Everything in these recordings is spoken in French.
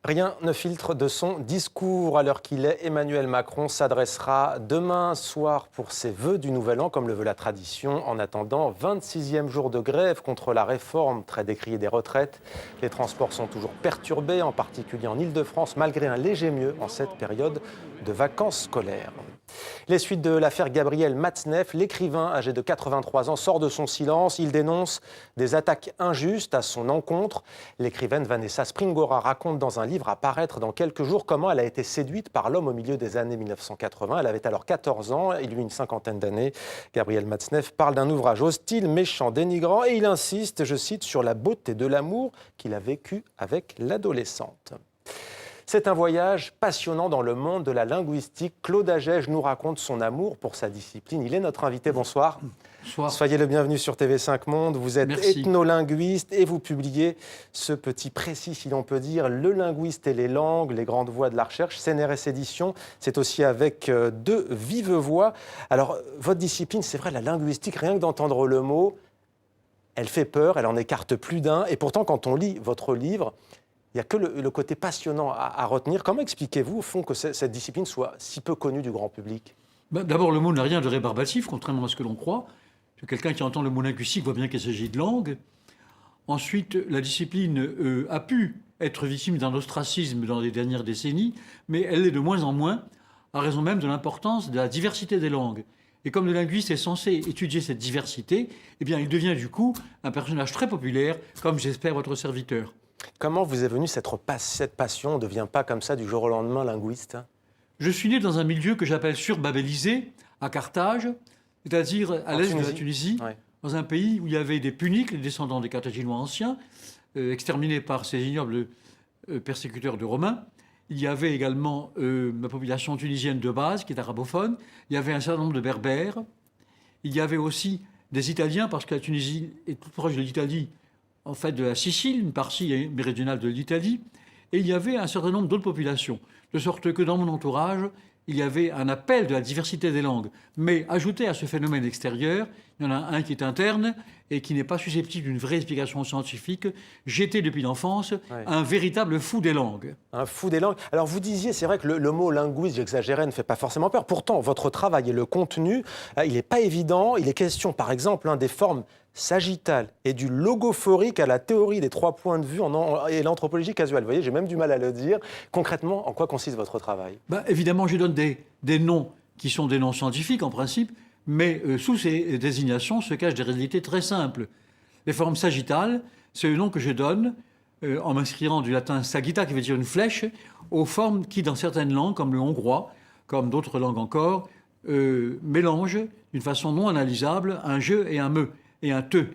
Rien ne filtre de son discours. À l'heure qu'il est, Emmanuel Macron s'adressera demain soir pour ses vœux du Nouvel An, comme le veut la tradition. En attendant, 26e jour de grève contre la réforme très décriée des retraites. Les transports sont toujours perturbés, en particulier en Île-de-France, malgré un léger mieux en cette période de vacances scolaires. Les suites de l'affaire Gabriel Matzneff, l'écrivain âgé de 83 ans sort de son silence. Il dénonce des attaques injustes à son encontre. L'écrivaine Vanessa Springora raconte dans un livre à paraître dans quelques jours comment elle a été séduite par l'homme au milieu des années 1980. Elle avait alors 14 ans, il lui une cinquantaine d'années. Gabriel Matzneff parle d'un ouvrage hostile, méchant, dénigrant et il insiste, je cite, sur la beauté de l'amour qu'il a vécu avec l'adolescente. C'est un voyage passionnant dans le monde de la linguistique. Claude Agege nous raconte son amour pour sa discipline. Il est notre invité. Bonsoir. Bonsoir. Soyez le bienvenu sur TV5 Monde. Vous êtes ethnolinguiste et vous publiez ce petit précis, si l'on peut dire, Le linguiste et les langues, les grandes voies de la recherche. CNRS Éditions, c'est aussi avec de vives voix. Alors, votre discipline, c'est vrai, la linguistique, rien que d'entendre le mot, elle fait peur, elle en écarte plus d'un. Et pourtant, quand on lit votre livre, il n'y a que le côté passionnant à retenir. Comment expliquez-vous, au fond, que cette discipline soit si peu connue du grand public ? D'abord, le mot n'a rien de rébarbatif, contrairement à ce que l'on croit. Quelqu'un qui entend le mot linguistique voit bien qu'il s'agit de langue. Ensuite, la discipline a pu être victime d'un ostracisme dans les dernières décennies, mais elle l'est de moins en moins, à raison même de l'importance de la diversité des langues. Et comme le linguiste est censé étudier cette diversité, eh bien, il devient du coup un personnage très populaire, comme j'espère votre serviteur. Comment vous est venue cette passion ? On ne devient pas comme ça du jour au lendemain linguiste. Je suis né dans un milieu que j'appelle surbabélisé, à Carthage, c'est-à-dire à l'est de la Tunisie, ouais. Dans un pays où il y avait des Puniques, les descendants des Carthaginois anciens, exterminés par ces ignobles persécuteurs de Romains. Il y avait également la population tunisienne de base, qui est arabophone. Il y avait un certain nombre de Berbères. Il y avait aussi des Italiens, parce que la Tunisie est toute proche de l'Italie, en fait de la Sicile, une partie méridionale de l'Italie, et il y avait un certain nombre d'autres populations, de sorte que dans mon entourage, il y avait un appel de la diversité des langues. Mais ajouté à ce phénomène extérieur, il y en a un qui est interne et qui n'est pas susceptible d'une vraie explication scientifique. J'étais depuis l'enfance un véritable fou des langues. Un fou des langues. Alors vous disiez, c'est vrai que le mot linguiste, j'exagérais, ne fait pas forcément peur. Pourtant, votre travail et le contenu, il n'est pas évident. Il est question, par exemple, des formes sagittales et du logophorique à la théorie des 3 points de vue et l'anthropologie casuelle. Vous voyez, j'ai même du mal à le dire. Concrètement, en quoi consiste votre travail ? Évidemment, je donne des noms qui sont des noms scientifiques en principe, mais sous ces désignations se cachent des réalités très simples. Les formes sagittales, c'est le nom que je donne en m'inspirant du latin sagitta, qui veut dire une flèche, aux formes qui, dans certaines langues, comme le hongrois, comme d'autres langues encore, mélangent d'une façon non analysable un je et un me et un te.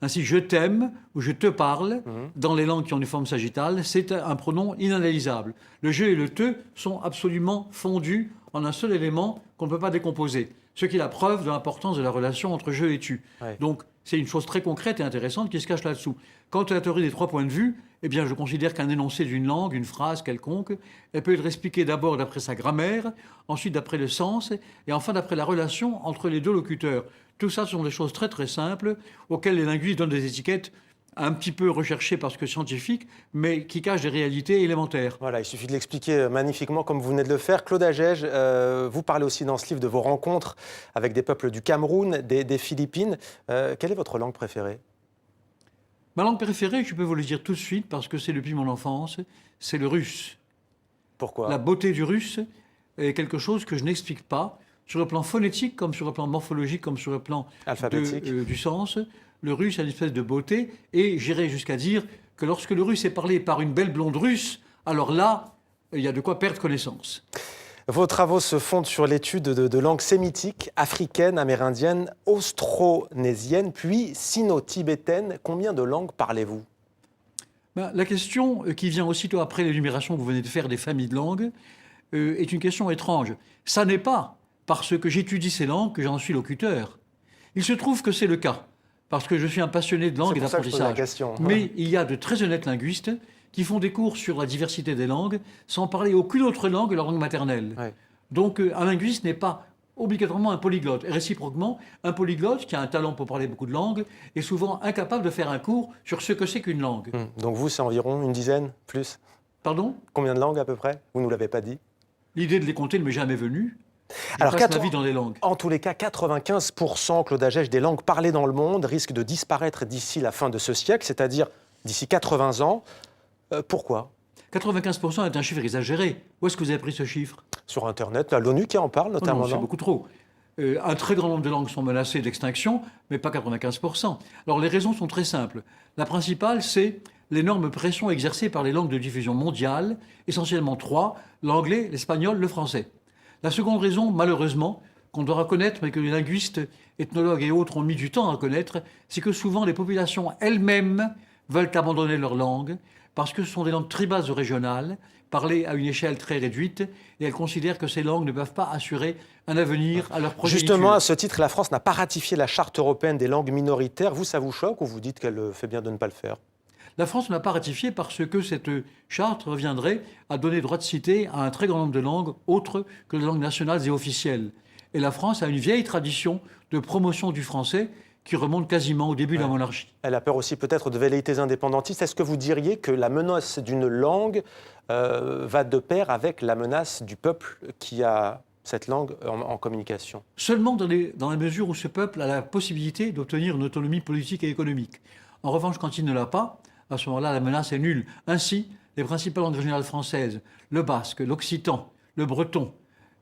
Ainsi, je t'aime ou je te parle, dans les langues qui ont une forme sagittale, c'est un pronom inanalysable. Le je et le te sont absolument fondus en un seul élément qu'on ne peut pas décomposer, ce qui est la preuve de l'importance de la relation entre je et tu. Ouais. Donc, c'est une chose très concrète et intéressante qui se cache là-dessous. Quant à la théorie des 3 points de vue, eh bien, je considère qu'un énoncé d'une langue, une phrase quelconque, elle peut être expliquée d'abord d'après sa grammaire, ensuite d'après le sens, et enfin d'après la relation entre les deux locuteurs. Tout ça sont des choses très très simples, auxquelles les linguistes donnent des étiquettes un petit peu recherchées parce que scientifiques, mais qui cachent des réalités élémentaires. Voilà, il suffit de l'expliquer magnifiquement comme vous venez de le faire. Claude Agege, vous parlez aussi dans ce livre de vos rencontres avec des peuples du Cameroun, des Philippines. Quelle est votre langue préférée ? Ma langue préférée, je peux vous le dire tout de suite, parce que c'est depuis mon enfance, c'est le russe. Pourquoi ? La beauté du russe est quelque chose que je n'explique pas, sur le plan phonétique, comme sur le plan morphologique, comme sur le plan du sens. Le russe a une espèce de beauté, et j'irai jusqu'à dire que lorsque le russe est parlé par une belle blonde russe, alors là, il y a de quoi perdre connaissance. Vos travaux se fondent sur l'étude de langues sémitiques, africaines, amérindiennes, austronésiennes, puis sino-tibétaines. Combien de langues parlez-vous ? La question qui vient aussitôt après l'énumération que vous venez de faire des familles de langues est une question étrange. Ça n'est pas parce que j'étudie ces langues que j'en suis locuteur. Il se trouve que c'est le cas, parce que je suis un passionné de langue et d'apprentissage. Mais il y a de très honnêtes linguistes qui font des cours sur la diversité des langues sans parler aucune autre langue que leur langue maternelle. Ouais. Donc un linguiste n'est pas obligatoirement un polyglotte. Et réciproquement, un polyglotte qui a un talent pour parler beaucoup de langues est souvent incapable de faire un cours sur ce que c'est qu'une langue. Donc vous, c'est environ une dizaine, plus ? Pardon? Combien de langues à peu près? Vous ne nous l'avez pas dit. L'idée de les compter ne m'est jamais venue. Je Alors, passe ma vie dans les langues. en tous les cas, 95%, Claude Agege, des langues parlées dans le monde risquent de disparaître d'ici la fin de ce siècle, c'est-à-dire d'ici 80 ans. Pourquoi? 95% est un chiffre exagéré. Où est-ce que vous avez pris ce chiffre? Sur Internet, l'ONU qui en parle Oh notamment. non, c'est Non beaucoup trop. Un très grand nombre de langues sont menacées d'extinction, mais pas 95%. Alors les raisons sont très simples. La principale, c'est l'énorme pression exercée par les langues de diffusion mondiale, essentiellement trois, l'anglais, l'espagnol, le français. La seconde raison, malheureusement, qu'on doit reconnaître, mais que les linguistes, ethnologues et autres ont mis du temps à reconnaître, c'est que souvent les populations elles-mêmes veulent abandonner leur langue, parce que ce sont des langues tribales ou régionales, parlées à une échelle très réduite, et elles considèrent que ces langues ne peuvent pas assurer un avenir à leur progéniture. Justement, à ce titre, la France n'a pas ratifié la Charte européenne des langues minoritaires. Vous, ça vous choque ou vous dites qu'elle fait bien de ne pas le faire? La France n'a pas ratifié parce que cette charte reviendrait à donner droit de cité à un très grand nombre de langues autres que les langues nationales et officielles. Et la France a une vieille tradition de promotion du français qui remonte quasiment au début de la monarchie. Elle a peur aussi peut-être de velléités indépendantistes. Est-ce que vous diriez que la menace d'une langue va de pair avec la menace du peuple qui a cette langue en communication? Seulement dans la mesure où ce peuple a la possibilité d'obtenir une autonomie politique et économique. En revanche, quand il ne l'a pas, à ce moment-là, la menace est nulle. Ainsi, les principales langues régionales françaises, le basque, l'occitan, le breton,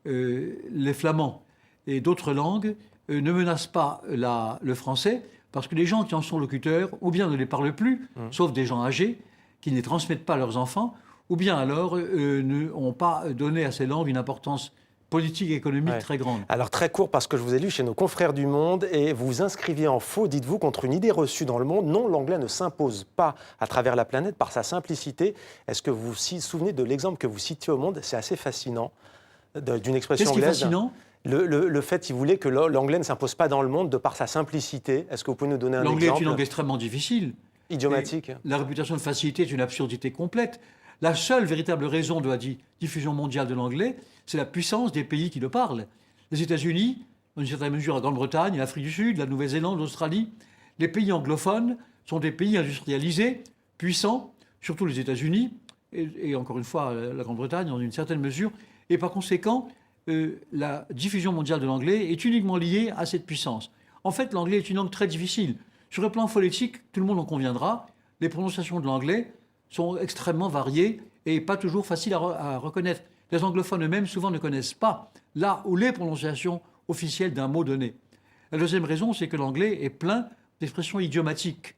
les flamands et d'autres langues, ne menacent pas le français parce que les gens qui en sont locuteurs, ou bien ne les parlent plus, sauf des gens âgés, qui ne les transmettent pas à leurs enfants, ou bien alors n'ont pas donné à ces langues une importance politique et économique très grande. Alors très court, parce que je vous ai lu chez nos confrères du Monde, et vous vous inscriviez en faux, dites-vous, contre une idée reçue dans le monde. Non, l'anglais ne s'impose pas à travers la planète par sa simplicité. Est-ce que vous vous souvenez de l'exemple que vous citiez au Monde? C'est assez fascinant, d'une expression Qu'est-ce qui est anglaise. fascinant? Le fait, il voulait que l'anglais ne s'impose pas dans le monde de par sa simplicité. Est-ce que vous pouvez nous donner un exemple? L'anglais est une langue extrêmement difficile. Idiomatique. La réputation de facilité est une absurdité complète. La seule véritable raison de la diffusion mondiale de l'anglais, c'est la puissance des pays qui le parlent. Les États-Unis, dans une certaine mesure la Grande-Bretagne, l'Afrique du Sud, la Nouvelle-Zélande, l'Australie, les pays anglophones sont des pays industrialisés, puissants, surtout les États-Unis, et encore une fois la Grande-Bretagne dans une certaine mesure, et par conséquent, la diffusion mondiale de l'anglais est uniquement liée à cette puissance. En fait, l'anglais est une langue très difficile. Sur le plan phonétique, tout le monde en conviendra, les prononciations de l'anglais sont extrêmement variées et pas toujours faciles à reconnaître. Les anglophones eux-mêmes souvent ne connaissent pas là où les prononciations officielles d'un mot donné. La deuxième raison, c'est que l'anglais est plein d'expressions idiomatiques,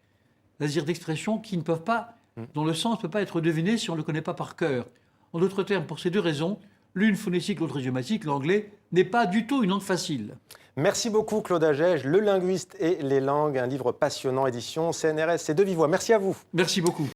c'est-à-dire d'expressions qui ne peuvent pas, dont le sens ne peut pas être deviné si on ne le connaît pas par cœur. En d'autres termes, pour ces deux raisons, l'une phonétique, l'autre idiomatique, l'anglais n'est pas du tout une langue facile. Merci beaucoup Claude Agege, Le linguiste et les langues, un livre passionnant, édition CNRS, c'est de vive voix. Merci à vous. Merci beaucoup.